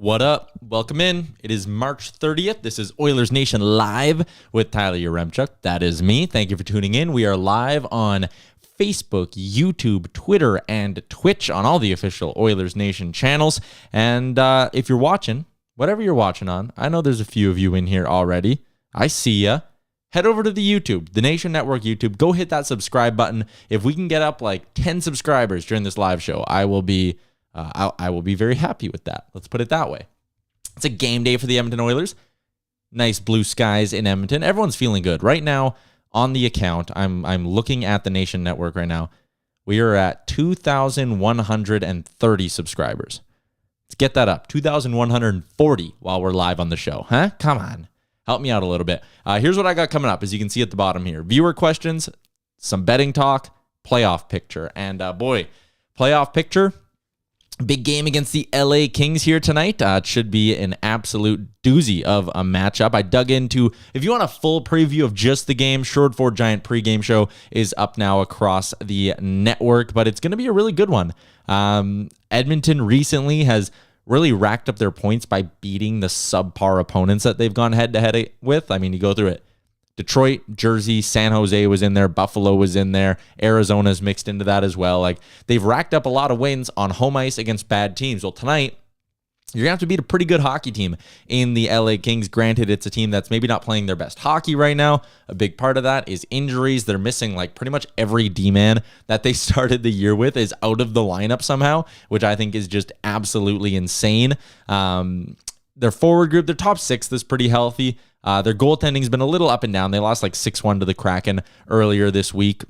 What up? Welcome in. It is March 30th. This is Oilersnation Live with Tyler Yaremchuk. That is me. Thank you for tuning in. We are live on Facebook, YouTube, Twitter, and Twitch on all the official Oilersnation channels. And if you're watching, whatever you're watching on, I know there's a few of you in here already. I see ya. Head over to the YouTube, the Nation Network YouTube. Go hit that subscribe button. If we can get up like 10 subscribers during this live show, I will be very happy with that. Let's put it that way. It's a game day for the Edmonton Oilers. Nice blue skies in Edmonton. Everyone's feeling good. Right now on the account, I'm looking at the Nation Network right now. We are at 2,130 subscribers. Let's get that up. 2,140 while we're live on the show. Huh? Come on. Help me out a little bit. Here's what I got coming up, as you can see at the bottom here. Viewer questions, some betting talk, playoff picture. And playoff picture. Big game against the LA Kings here tonight. It should be an absolute doozy of a matchup. I dug into, if you want a full preview of just the game, Short for Giant pregame show is up now across the network, but it's going to be a really good one. Edmonton recently has really racked up their points by beating the subpar opponents that they've gone head-to-head with. I mean, you go through it. Detroit, Jersey, San Jose was in there, Buffalo was in there, Arizona's mixed into that as well. Like, they've racked up a lot of wins on home ice against bad teams. Well, tonight, you're going to have to beat a pretty good hockey team in the LA Kings. Granted, it's a team that's maybe not playing their best hockey right now. A big part of that is injuries. They're missing like pretty much every D-man that they started the year with is out of the lineup somehow, which I think is just absolutely insane. Their forward group, their top sixth is pretty healthy. Their goaltending's been a little up and down. They lost like 6-1 to the Kraken earlier this week.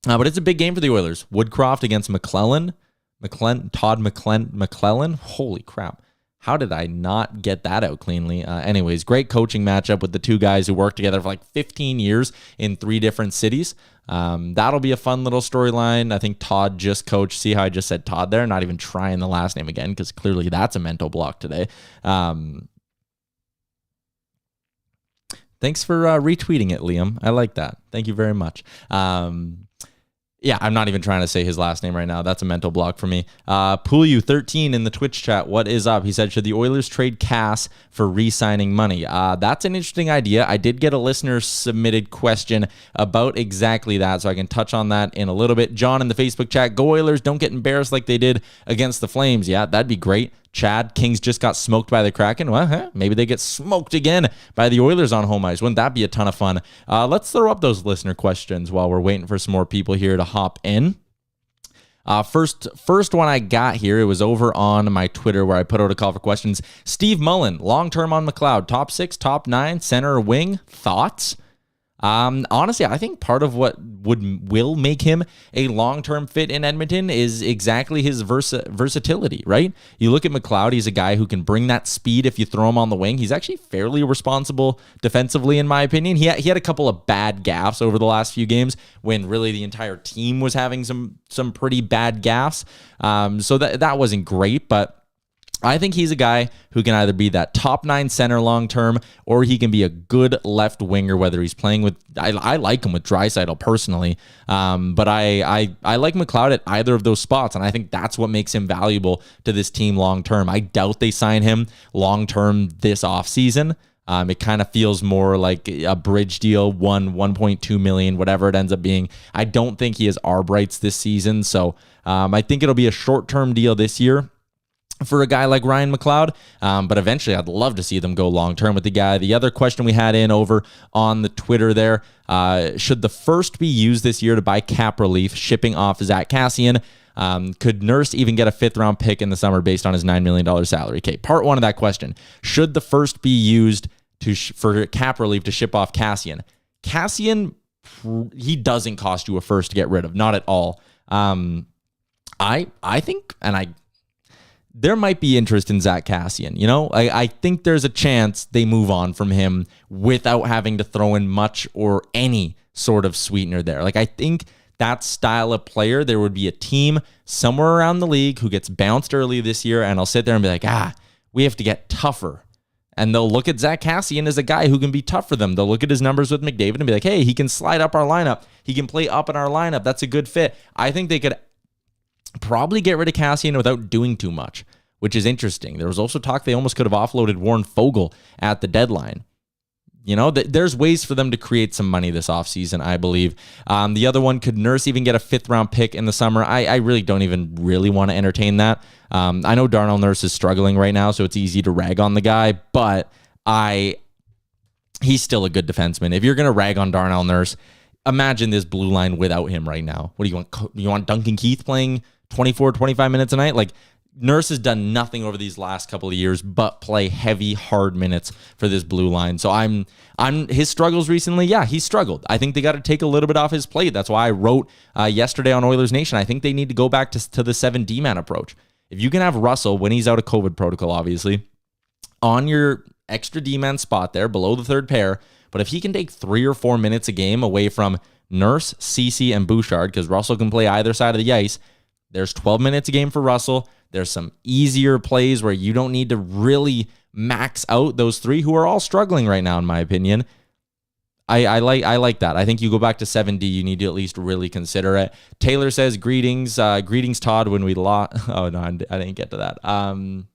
But it's a big game for the Oilers. Woodcroft against McClellan. McClellan. Holy crap. How did I not get that out cleanly? Anyways, great coaching matchup with the two guys who worked together for like 15 years in 3 different cities. That'll be a fun little storyline. I think Todd just coached. See how I just said Todd there? Not even trying the last name again, because clearly that's a mental block today. Thanks for retweeting it, Liam. I like that. Thank you very much. Yeah, I'm not even trying to say his last name right now. That's a mental block for me. Poolyu13 in the Twitch chat. What is up? He said, should the Oilers trade Cass for re-signing money? That's an interesting idea. I did get a listener submitted question about exactly that, so I can touch on that in a little bit. John in the Facebook chat. Go Oilers. Don't get embarrassed like they did against the Flames. Yeah, that'd be great. Chad, Kings just got smoked by the Kraken. Well, maybe they get smoked again by the Oilers on home ice. Wouldn't that be a ton of fun? Let's throw up those listener questions while we're waiting for some more people here to hop in. First one I got here, it was over on my Twitter where I put out a call for questions. Steve Mullen, long-term on McLeod, top 6, top 9, center, wing, thoughts? Honestly, I think part of what will make him a long-term fit in Edmonton is exactly his versatility, right? You look at McLeod, he's a guy who can bring that speed if you throw him on the wing. He's actually fairly responsible defensively, in my opinion. He had a couple of bad gaffes over the last few games when really the entire team was having some pretty bad gaffes. So that wasn't great, but I think he's a guy who can either be that top 9 center long-term, or he can be a good left winger, whether he's playing with, I like him with Draisaitl personally, but I like McLeod at either of those spots, and I think that's what makes him valuable to this team long-term. I doubt they sign him long-term this offseason. It kind of feels more like a bridge deal, 1.2 million, whatever it ends up being. I don't think he has arb rights this season, so I think it'll be a short-term deal this year for a guy like Ryan McLeod, but eventually I'd love to see them go long-term with the guy. The other question we had in over on the Twitter there, should the first be used this year to buy cap relief, shipping off Zach Kassian? Could Nurse even get a 5th-round pick in the summer based on his $9 million salary? Okay, part 1 of that question. Should the first be used for cap relief to ship off Kassian? Kassian, he doesn't cost you a first to get rid of, not at all. I think, and there might be interest in Zach Kassian. You know, I think there's a chance they move on from him without having to throw in much or any sort of sweetener there. Like, I think that style of player, there would be a team somewhere around the league who gets bounced early this year, and I'll sit there and be like, we have to get tougher. And they'll look at Zach Kassian as a guy who can be tough for them. They'll look at his numbers with McDavid and be like, hey, he can slide up our lineup. He can play up in our lineup. That's a good fit. I think they could probably get rid of Kassian without doing too much, which is interesting. There was also talk they almost could have offloaded Warren Fogle at the deadline. You know, there's ways for them to create some money this offseason, I believe. The other one, could Nurse even get a 5th-round pick in the summer? I really don't even really want to entertain that. I know Darnell Nurse is struggling right now, so it's easy to rag on the guy, but he's still a good defenseman. If you're going to rag on Darnell Nurse, imagine this blue line without him right now. What do you want? You want Duncan Keith playing 24, 25 minutes a night? Like, Nurse has done nothing over these last couple of years but play heavy, hard minutes for this blue line. So I'm his struggles recently. Yeah, he's struggled. I think they got to take a little bit off his plate. That's why I wrote yesterday on Oilersnation. I think they need to go back to the 7 D-man approach. If you can have Russell, when he's out of COVID protocol, obviously, on your extra D-man spot there below the third pair, but if he can take 3 or 4 minutes a game away from Nurse, Ceci, and Bouchard, because Russell can play either side of the ice, there's 12 minutes a game for Russell. There's some easier plays where you don't need to really max out those 3 who are all struggling right now, in my opinion. I like that. I think you go back to 7D, you need to at least really consider it. Taylor says, greetings. Greetings, Todd, when we lost. Oh, no, I didn't get to that.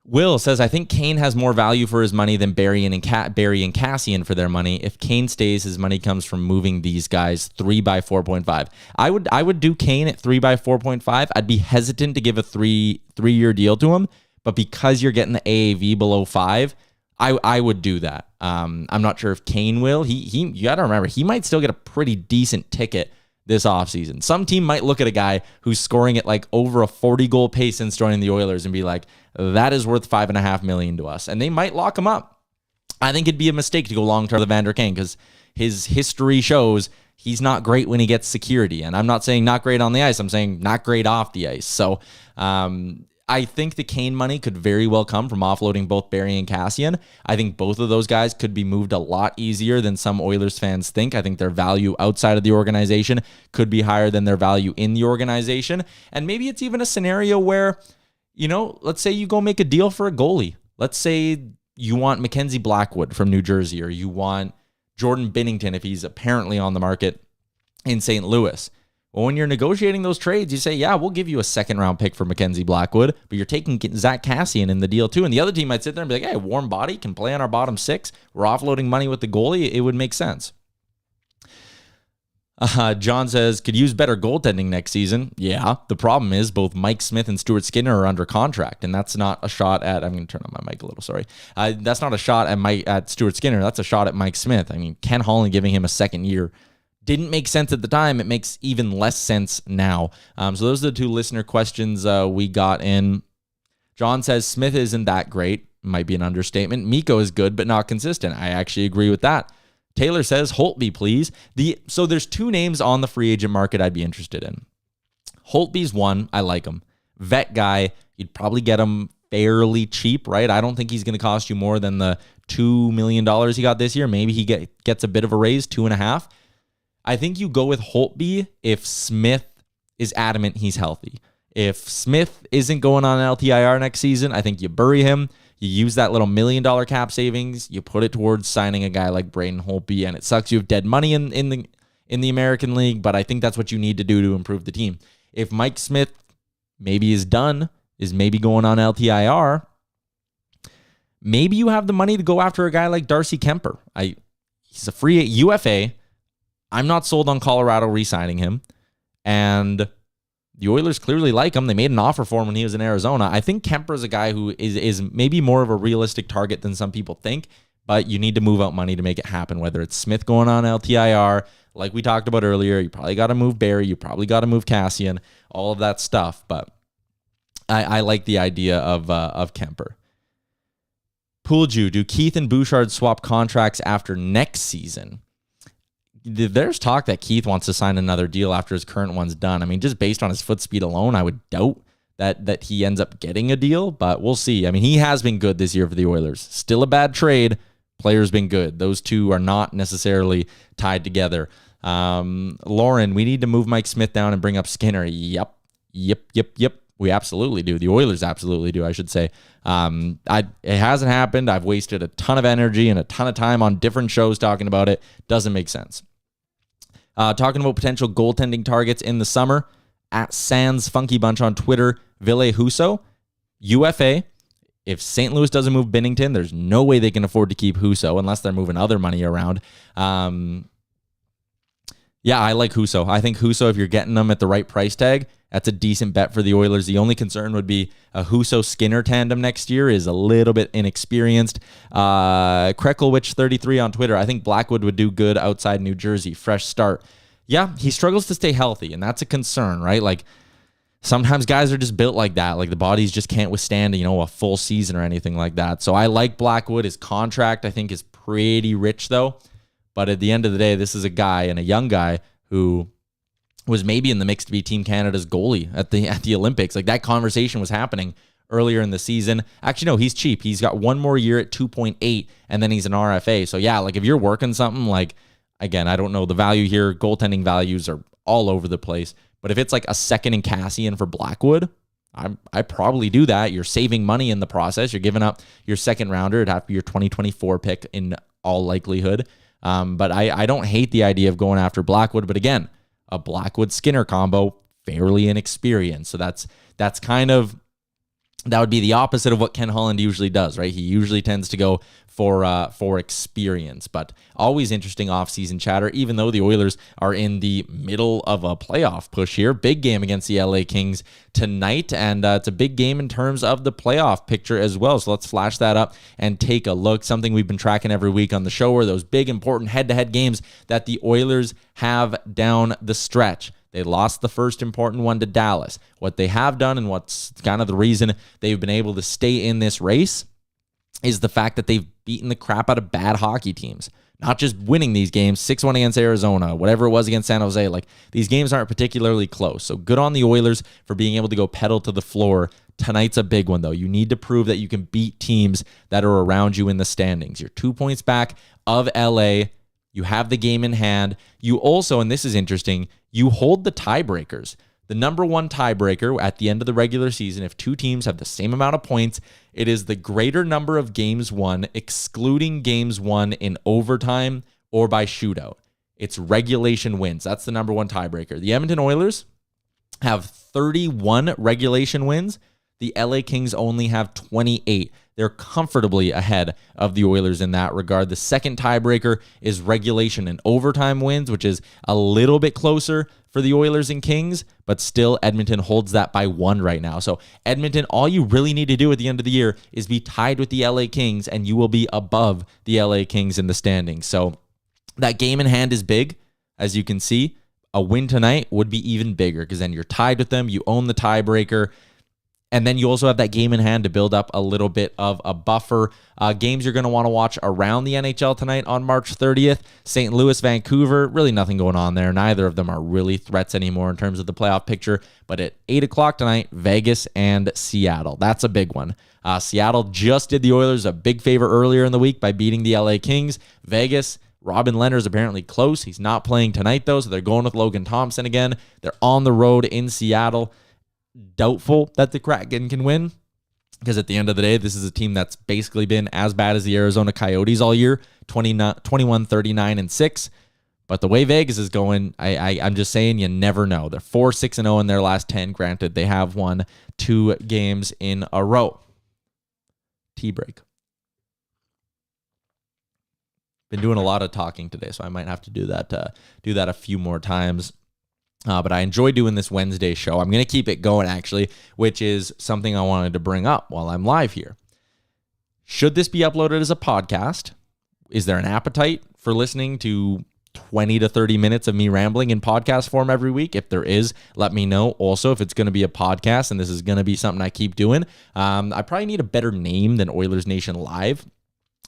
Will says, I think Kane has more value for his money than Barry and Cassian for their money. If Kane stays, his money comes from moving these guys 3 by 4.5. I would do Kane at 3 by 4.5. I'd be hesitant to give a three-year deal to him, but because you're getting the AAV below 5, I would do that. I'm not sure if Kane will. You got to remember, he might still get a pretty decent ticket this offseason. Some team might look at a guy who's scoring at like over a 40-goal pace since joining the Oilers and be like, that is worth $5.5 million to us. And they might lock him up. I think it'd be a mistake to go long-term with Evander Kane because his history shows he's not great when he gets security. And I'm not saying not great on the ice. I'm saying not great off the ice. So I think the Kane money could very well come from offloading both Barry and Cassian. I think both of those guys could be moved a lot easier than some Oilers fans think. I think their value outside of the organization could be higher than their value in the organization. And maybe it's even a scenario where, you know, let's say you go make a deal for a goalie. Let's say you want Mackenzie Blackwood from New Jersey, or you want Jordan Binnington if he's apparently on the market in St. Louis. Well, when you're negotiating those trades, you say, yeah, we'll give you a 2nd-round pick for Mackenzie Blackwood, but you're taking Zach Cassian in the deal too. And the other team might sit there and be like, hey, warm body, can play on our bottom 6. We're offloading money with the goalie. It would make sense. John says, could use better goaltending next season. Yeah, the problem is both Mike Smith and Stuart Skinner are under contract, and that's not a shot at, I'm going to turn on my mic a little, sorry. That's not a shot at Stuart Skinner. That's a shot at Mike Smith. I mean, Ken Holland giving him a 2nd year didn't make sense at the time. It makes even less sense now. So those are the 2 listener questions we got in. John says, Smith isn't that great. Might be an understatement. Mikko is good, but not consistent. I actually agree with that. Taylor says, Holtby, please. So there's 2 names on the free agent market I'd be interested in. Holtby's one. I like him. Vet guy. You'd probably get him fairly cheap, right? I don't think he's going to cost you more than the $2 million he got this year. Maybe he gets a bit of a raise, 2.5. I think you go with Holtby if Smith is adamant he's healthy. If Smith isn't going on LTIR next season, I think you bury him. You use that little $1 million cap savings. You put it towards signing a guy like Braden Holtby, and it sucks you have dead money in the American League, but I think that's what you need to do to improve the team. If Mike Smith maybe is done, is maybe going on LTIR, maybe you have the money to go after a guy like Darcy Kemper. He's a free UFA. I'm not sold on Colorado re-signing him, and the Oilers clearly like him. They made an offer for him when he was in Arizona. I think Kemper is a guy who is maybe more of a realistic target than some people think, but you need to move out money to make it happen, whether it's Smith going on LTIR, like we talked about earlier. You probably got to move Barry. You probably got to move Cassian, all of that stuff, but I like the idea of Kemper. Poolju, do Keith and Bouchard swap contracts after next season? There's talk that Keith wants to sign another deal after his current one's done. I mean, just based on his foot speed alone, I would doubt that he ends up getting a deal, but we'll see. I mean, he has been good this year for the Oilers. Still a bad trade. Player's been good. Those two are not necessarily tied together. Lauren, we need to move Mike Smith down and bring up Skinner. Yep. We absolutely do. The Oilers absolutely do, I should say. It hasn't happened. I've wasted a ton of energy and a ton of time on different shows talking about it. Doesn't make sense. Talking about potential goaltending targets in the summer, at Sans Funky Bunch on Twitter, Ville Husso, UFA. If St. Louis doesn't move Binnington, there's no way they can afford to keep Husso unless they're moving other money around. Yeah, I like Husso. I think Husso, if you're getting them at the right price tag, that's a decent bet for the Oilers. The only concern would be a Husso-Skinner tandem next year is a little bit inexperienced. Krekelwich 33 on Twitter. I think Blackwood would do good outside New Jersey. Fresh start. Yeah, he struggles to stay healthy, and that's a concern, right? Like, sometimes guys are just built like that. Like, the bodies just can't withstand, a full season or anything like that. So I like Blackwood. His contract, I think, is pretty rich, though. But at the end of the day, this is a guy and a young guy who was maybe in the mix to be Team Canada's goalie at the Olympics. Like, that conversation was happening earlier in the season. Actually, no, he's cheap. He's got one more year at 2.8, and then he's an RFA. So, yeah, like, if you're working something, like, again, I don't know the value here. Goaltending values are all over the place. But if it's like a second and Cassian for Blackwood, I probably do that. You're saving money in the process. You're giving up your second rounder. It'd have to be your 2024 pick in all likelihood. But I don't hate the idea of going after Blackwood. But again, a Blackwood-Skinner combo, fairly inexperienced. So that's kind of, that would be the opposite of what Ken Holland usually does, right? He usually tends to go for experience. But always interesting offseason chatter, even though the Oilers are in the middle of a playoff push here. Big game against the LA Kings tonight, and it's a big game in terms of the playoff picture as well. So let's flash that up and take a look. Something we've been tracking every week on the show are those big, important head-to-head games that the Oilers have down the stretch. They lost the first important one to Dallas. What they have done, and what's kind of the reason they've been able to stay in this race, is the fact that they've beaten the crap out of bad hockey teams. Not just winning these games, 6-1 against Arizona, whatever it was against San Jose. Like, these games aren't particularly close. So good on the Oilers for being able to go pedal to the floor. Tonight's a big one, though. You need to prove that you can beat teams that are around you in the standings. You're 2 points back of LA. You have the game in hand. You also, and this is interesting, you hold the tiebreakers. The number one tiebreaker at the end of the regular season, if two teams have the same amount of points, it is the greater number of games won, excluding games won in overtime or by shootout. It's regulation wins. That's the number one tiebreaker. The Edmonton Oilers have 31 regulation wins. The LA Kings only have 28. They're comfortably ahead of the Oilers in that regard. The second tiebreaker is regulation and overtime wins, which is a little bit closer for the Oilers and Kings, but still Edmonton holds that by 1 right now. So Edmonton, all you really need to do at the end of the year is be tied with the LA Kings, and you will be above the LA Kings in the standings. So that game in hand is big, as you can see. A win tonight would be even bigger because then you're tied with them. You own the tiebreaker. And then you also have that game in hand to build up a little bit of a buffer. Games you're going to want to watch around the NHL tonight on March 30th. St. Louis, Vancouver, really nothing going on there. Neither of them are really threats anymore in terms of the playoff picture. But at 8 o'clock tonight, Vegas and Seattle. That's a big one. Seattle just did the Oilers a big favor earlier in the week by beating the LA Kings. Vegas, Robin Lehner's apparently close. He's not playing tonight, though, so they're going with Logan Thompson again. They're on the road in Seattle. Doubtful that the Kraken can win, because at the end of the day, this is a team that's basically been as bad as the Arizona Coyotes all year, 21, 39, and 6. But the way Vegas is going, I'm just saying, you never know. They're 4-6-0 in their last 10. Granted, they have won 2 games in a row. Tea break. Been doing a lot of talking today, so I might have to do that a few more times. But I enjoy doing this Wednesday show. I'm going to keep it going, actually, which is something I wanted to bring up while I'm live here. Should this be uploaded as a podcast? Is there an appetite for listening to 20 to 30 minutes of me rambling in podcast form every week? If there is, let me know. Also, if it's going to be a podcast and this is going to be something I keep doing, I probably need a better name than Oilersnation Live.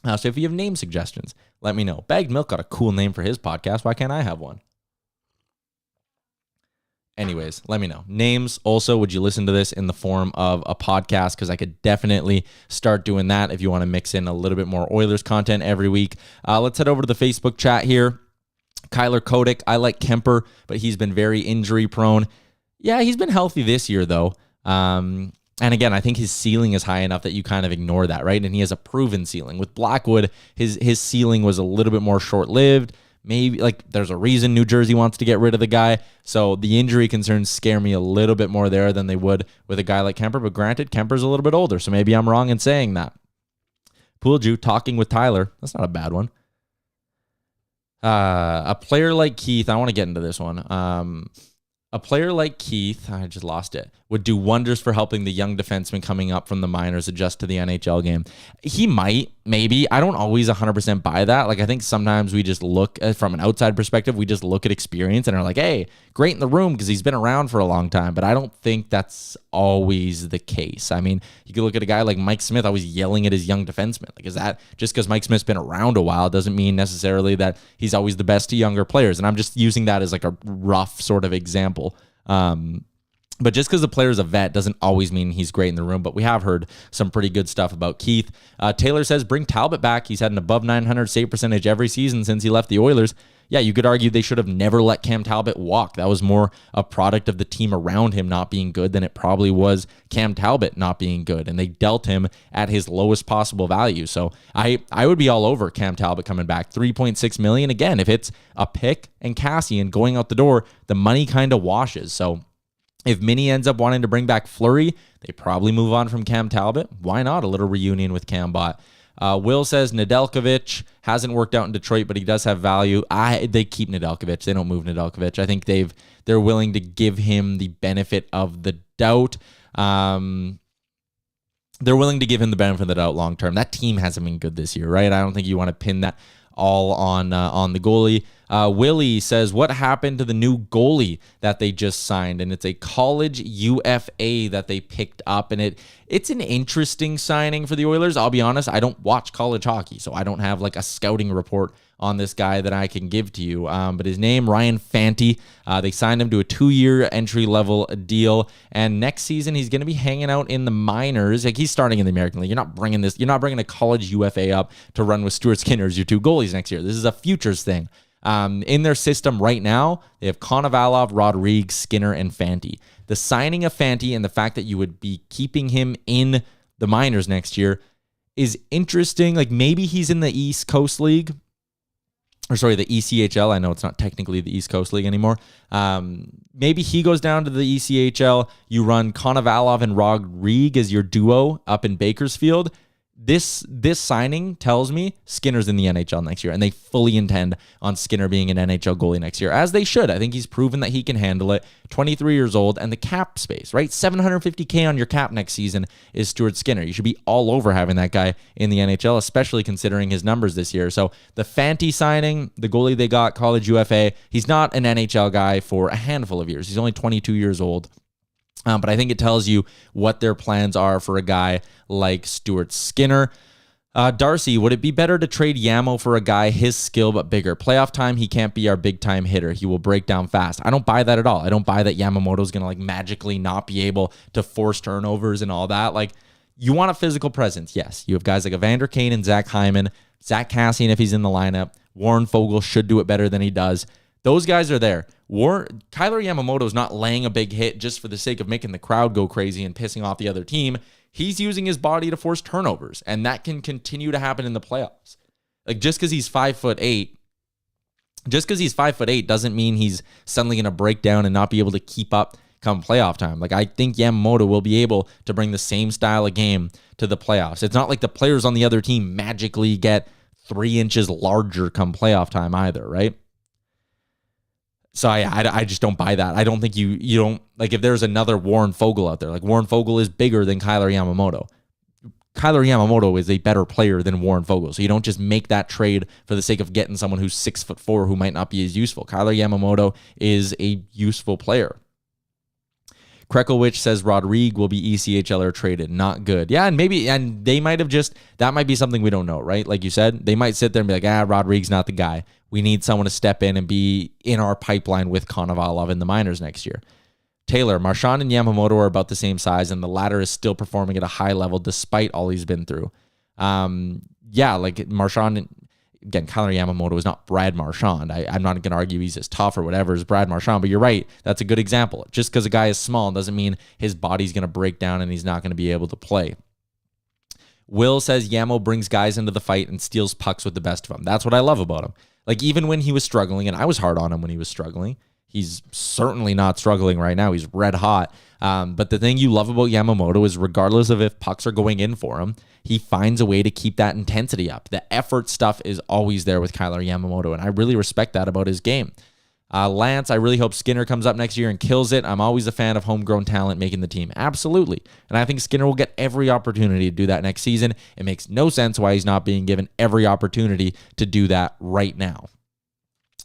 So if you have name suggestions, let me know. Bagged Milk got a cool name for his podcast. Why can't I have one? Anyways, let me know. Names also, would you listen to this in the form of a podcast? Because I could definitely start doing that if you want to mix in a little bit more Oilers content every week. Let's head over to the Facebook chat here. Kyler Kodik, I like Kemper, but he's been very injury prone. Yeah, he's been healthy this year, though. And again, I think his ceiling is high enough that you kind of ignore that, right? And he has a proven ceiling. With Blackwood, his ceiling was a little bit more short-lived. maybe like there's a reason New Jersey wants to get rid of the guy. So the injury concerns scare me a little bit more there than they would with a guy like Kemper. But granted, Kemper's a little bit older, so maybe I'm wrong in saying that. Poolju talking with Tyler. That's not a bad one. A player like Keith, I want to get into this one. A player like Keith, I just lost it, would do wonders for helping the young defenseman coming up from the minors adjust to the NHL game. He might, maybe. I don't always 100% buy that. Like, I think sometimes we just look from an outside perspective, we just look at experience and are like, hey, great in the room because he's been around for a long time. But I don't think that's always the case. I mean, you could look at a guy like Mike Smith always yelling at his young defenseman. Like, is that just because Mike Smith's been around a while doesn't mean necessarily that he's always the best to younger players. And I'm just using that as like a rough sort of example. But just because the player is a vet doesn't always mean he's great in the room. But we have heard some pretty good stuff about Keith. Taylor says, bring Talbot back. He's had an above 900 save percentage every season since he left the Oilers. Yeah, you could argue they should have never let Cam Talbot walk. That was more a product of the team around him not being good than it probably was Cam Talbot not being good. And they dealt him at his lowest possible value. So I would be all over Cam Talbot coming back. $3.6 million. Again, if it's a pick and Cassian going out the door, the money kind of washes. So if Minnie ends up wanting to bring back Fleury, they probably move on from Cam Talbot. Why not a little reunion with Cam Bot? Will says Nedeljkovic hasn't worked out in Detroit, but he does have value. They keep Nedeljkovic. They don't move Nedeljkovic. I think they're willing to give him the benefit of the doubt. They're willing to give him the benefit of the doubt long term. That team hasn't been good this year, right? I don't think you want to pin that all on the goalie. Willie says, what happened to the new goalie that they just signed? And it's a college UFA that they picked up. And it's an interesting signing for the Oilers. I'll be honest, I don't watch college hockey, so I don't have like a scouting report on this guy that I can give to you. But his name, Ryan Fanti, they signed him to a 2-year entry-level deal. And next season, he's going to be hanging out in the minors. Like, he's starting in the American League. You're not bringing a college UFA up to run with Stuart Skinner as your two goalies next year. This is a futures thing. In their system right now, they have Konovalov, Rodriguez, Skinner, and Fanti. The signing of Fanti and the fact that you would be keeping him in the minors next year is interesting. Like, maybe he's in the East Coast League. Or sorry, the ECHL. I know it's not technically the East Coast League anymore. Maybe he goes down to the ECHL. You run Konovalov and Rodriguez as your duo up in Bakersfield. This signing tells me Skinner's in the NHL next year, and they fully intend on Skinner being an NHL goalie next year, as they should. I think he's proven that he can handle it. 23 years old, and the cap space, right? $750K on your cap next season is Stuart Skinner. You should be all over having that guy in the NHL, especially considering his numbers this year. So the Fanti signing, the goalie they got, college UFA, he's not an NHL guy for a handful of years. He's only 22 years old. But I think it tells you what their plans are for a guy like Stuart Skinner. Darcy, would it be better to trade Yamo for a guy his skill but bigger? Playoff time, he can't be our big-time hitter. He will break down fast. I don't buy that at all. I don't buy that Yamamoto's going to like magically not be able to force turnovers and all that. Like, you want a physical presence, yes. You have guys like Evander Kane and Zach Hyman, Zach Cassian if he's in the lineup. Warren Fogle should do it better than he does. Those guys are there. Kyler Yamamoto is not laying a big hit just for the sake of making the crowd go crazy and pissing off the other team. He's using his body to force turnovers, and that can continue to happen in the playoffs. Like, just because he's 5'8", doesn't mean he's suddenly going to break down and not be able to keep up come playoff time. Like, I think Yamamoto will be able to bring the same style of game to the playoffs. It's not like the players on the other team magically get 3 inches larger come playoff time either, right? So I just don't buy that. I don't think you don't, like, if there's another Warren Fogle out there, like, Warren Fogle is bigger than Kyler Yamamoto. Kyler Yamamoto is a better player than Warren Fogle. So you don't just make that trade for the sake of getting someone who's 6'4" who might not be as useful. Kyler Yamamoto is a useful player. Krekelwich says Rodriguez will be ECHL or traded. Not good. Yeah, and they might have that might be something we don't know, right? Like you said, they might sit there and be like, Rodriguez not the guy. We need someone to step in and be in our pipeline with Konovalov in the minors next year. Taylor, Marchand and Yamamoto are about the same size, and the latter is still performing at a high level despite all he's been through. Like Marchand, again, Kyler Yamamoto is not Brad Marchand. I'm not going to argue he's as tough or whatever as Brad Marchand, but you're right. That's a good example. Just because a guy is small doesn't mean his body's going to break down and he's not going to be able to play. Will says Yamo brings guys into the fight and steals pucks with the best of them. That's what I love about him. Like, even when he was struggling, and I was hard on him when he was struggling, he's certainly not struggling right now. He's red hot. But the thing you love about Yamamoto is regardless of if pucks are going in for him, he finds a way to keep that intensity up. The effort stuff is always there with Kailer Yamamoto, and I really respect that about his game. Lance, I really hope Skinner comes up next year and kills it. I'm always a fan of homegrown talent making the team. Absolutely. And I think Skinner will get every opportunity to do that next season. It makes no sense why he's not being given every opportunity to do that right now.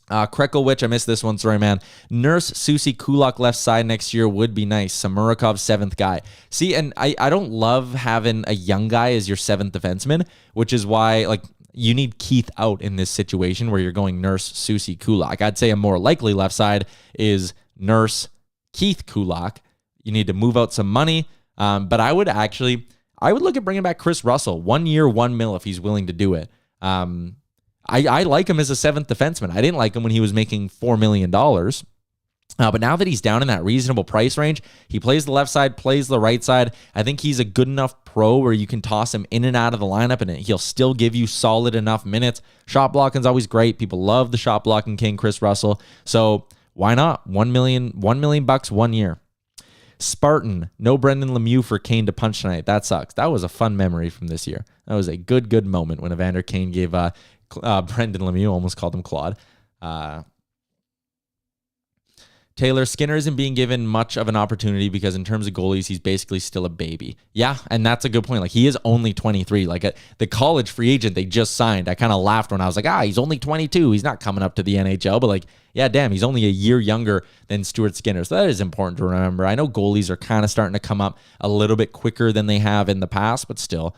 Krekelwich, I missed this one. Sorry, man. Nurse, Susie, Kulak left side next year would be nice. Samurakov, 7th guy. See, and I don't love having a young guy as your 7th defenseman, which is why, like, you need Keith out in this situation where you're going Nurse, Susie, Kulak. I'd say a more likely left side is Nurse, Keith, Kulak. You need to move out some money. But I would look at bringing back Chris Russell. 1 year, $1 million if he's willing to do it. I like him as a 7th defenseman. I didn't like him when he was making $4 million. But now that he's down in that reasonable price range, he plays the left side, plays the right side. I think he's a good enough pro where you can toss him in and out of the lineup and he'll still give you solid enough minutes. Shot blocking's always great. People love the shot blocking king, Chris Russell. So why not? $1 million bucks 1 year. Spartan, no Brendan Lemieux for Kane to punch tonight. That sucks. That was a fun memory from this year. That was a good moment when Evander Kane gave Brendan Lemieux, almost called him Claude. Taylor, Skinner isn't being given much of an opportunity because in terms of goalies, he's basically still a baby. Yeah, and that's a good point. Like, he is only 23. Like, the college free agent they just signed, I kind of laughed when I was like, he's only 22. He's not coming up to the NHL. But, like, yeah, damn, he's only a year younger than Stuart Skinner. So that is important to remember. I know goalies are kind of starting to come up a little bit quicker than they have in the past, but still.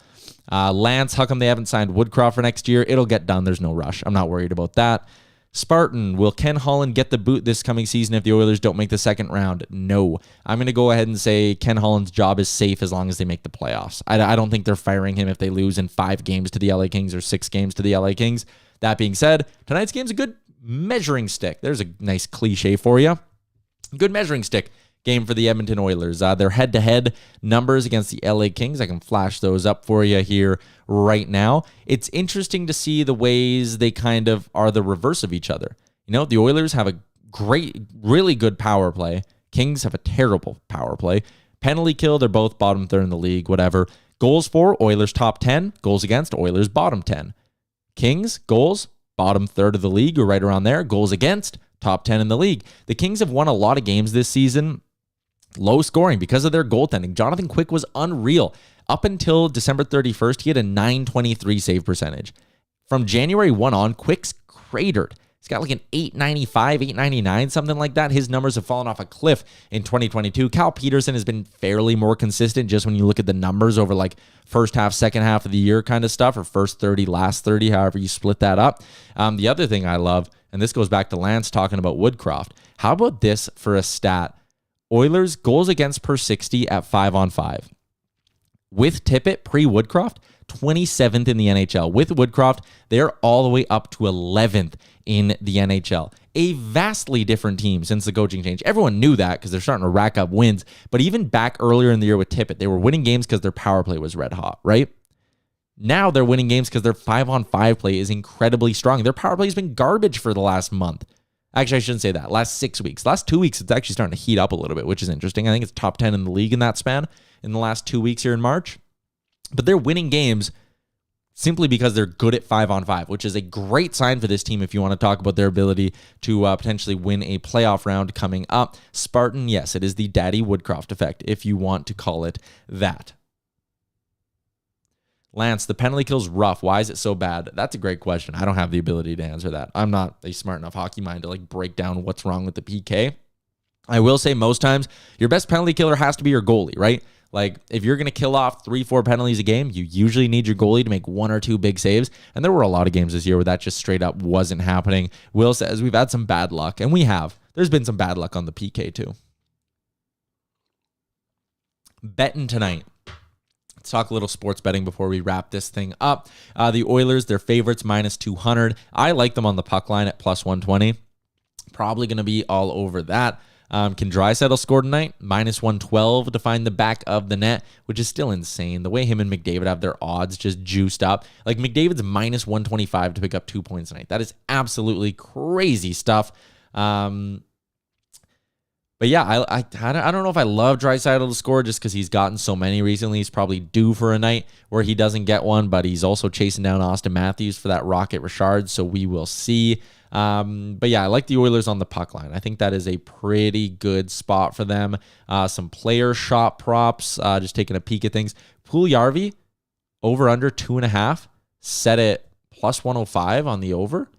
Lance, how come they haven't signed Woodcroft for next year? It'll get done. There's no rush. I'm not worried about that. Spartan, will Ken Holland get the boot this coming season if the Oilers don't make the second round? No. I'm going to go ahead and say Ken Holland's job is safe as long as they make the playoffs. I don't think they're firing him if they lose in 5 games to the LA Kings or 6 games to the LA Kings. That being said, tonight's game's a good measuring stick. There's a nice cliche for you. Good measuring stick game for the Edmonton Oilers. Their head-to-head numbers against the LA Kings, I can flash those up for you here right now. It's interesting to see the ways they kind of are the reverse of each other. You know, the Oilers have a great, really good power play. Kings have a terrible power play. Penalty kill, they're both bottom third in the league, whatever. Goals for, Oilers top 10. Goals against, Oilers bottom 10. Kings, goals, bottom third of the league, or right around there. Goals against, top 10 in the league. The Kings have won a lot of games this season. Low scoring because of their goaltending. Jonathan Quick was unreal. Up until December 31st, he had a .923 save percentage. From January 1 on, Quick's cratered. He's got like an .895, .899, something like that. His numbers have fallen off a cliff in 2022. Cal Peterson has been fairly more consistent just when you look at the numbers over like first half, second half of the year kind of stuff, or first 30, last 30, however you split that up. The other thing I love, and this goes back to Lance talking about Woodcroft. How about this for a stat? Oilers goals against per 60 at 5-on-5. With Tippett, pre-Woodcroft, 27th in the NHL. With Woodcroft, they're all the way up to 11th in the NHL. A vastly different team since the coaching change. Everyone knew that because they're starting to rack up wins. But even back earlier in the year with Tippett, they were winning games because their power play was red hot, right? Now they're winning games because their 5-on-5 play is incredibly strong. Their power play has been garbage for the last month. Actually, I shouldn't say that. Last 6 weeks. Last 2 weeks, it's actually starting to heat up a little bit, which is interesting. I think it's top 10 in the league in that span in the last 2 weeks here in March. But they're winning games simply because they're good at 5-on-5, which is a great sign for this team if you want to talk about their ability to potentially win a playoff round coming up. Spartan, yes, it is the Daddy Woodcroft effect, if you want to call it that. Lance, the penalty kill's rough. Why is it so bad? That's a great question. I don't have the ability to answer that. I'm not a smart enough hockey mind to like break down what's wrong with the PK. I will say most times your best penalty killer has to be your goalie, right? Like if you're going to kill off 3-4 penalties a game, you usually need your goalie to make 1 or 2 big saves. And there were a lot of games this year where that just straight up wasn't happening. Will says we've had some bad luck, and we have. There's been some bad luck on the PK too. Betting tonight. Let's talk a little sports betting before we wrap this thing up. The Oilers, they're favorites, -200. I like them on the puck line at +120. Probably going to be all over that. Can Draisaitl score tonight? -112 to find the back of the net, which is still insane. The way him and McDavid have their odds just juiced up. Like McDavid's -125 to pick up 2 points tonight. That is absolutely crazy stuff. But yeah, I don't know if I love Draisaitl to score just because he's gotten so many recently. He's probably due for a night where he doesn't get one, but he's also chasing down Austin Matthews for that Rocket Richard, so we will see. But yeah, I like the Oilers on the puck line. I think that is a pretty good spot for them. Some player shot props, just taking a peek at things. Puljujarvi, over under 2.5, set it +105 on the over.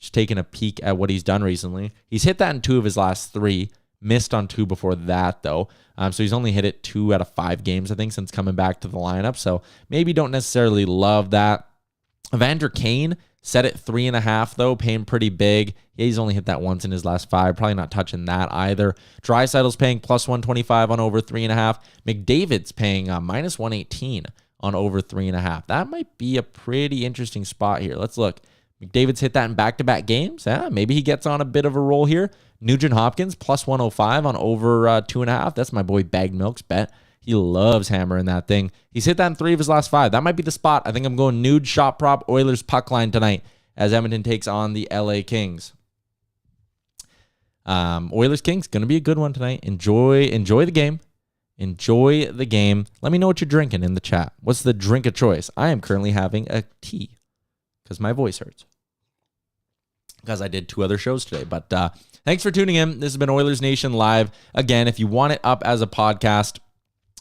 Just taking a peek at what he's done recently. He's hit that in 2 of his last 3. Missed on 2 before that, though. So he's only hit it 2 out of 5 games, I think, since coming back to the lineup. So maybe don't necessarily love that. Evander Kane set it 3.5, though, paying pretty big. Yeah, he's only hit that once in his last 5. Probably not touching that either. Draisaitl's paying +125 on over 3.5. McDavid's paying -118 on over 3.5. That might be a pretty interesting spot here. Let's look. McDavid's hit that in back-to-back games. Yeah, maybe he gets on a bit of a roll here. Nugent Hopkins, +105 on over 2.5. That's my boy Bagged Milk's bet. He loves hammering that thing. He's hit that in 3 of his last 5. That might be the spot. I think I'm going nude shot prop Oilers puck line tonight as Edmonton takes on the LA Kings. Oilers Kings, going to be a good one tonight. Enjoy the game. Enjoy the game. Let me know what you're drinking in the chat. What's the drink of choice? I am currently having a tea because my voice hurts. Because I did 2 other shows today. But thanks for tuning in. This has been Oilers Nation Live. Again, if you want it up as a podcast,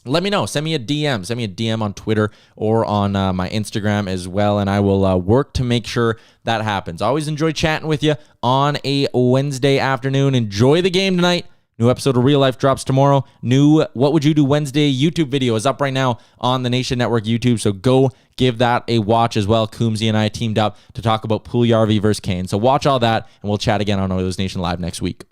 let me know. Send me a DM. Send me a DM on Twitter or on my Instagram as well, and I will work to make sure that happens. I always enjoy chatting with you on a Wednesday afternoon. Enjoy the game tonight. New episode of Real Life drops tomorrow. New What Would You Do Wednesday YouTube video is up right now on the Nation Network YouTube, so go give that a watch as well. Coombsy and I teamed up to talk about Puljujarvi versus Kane. So watch all that, and we'll chat again on Oilers Nation Live next week.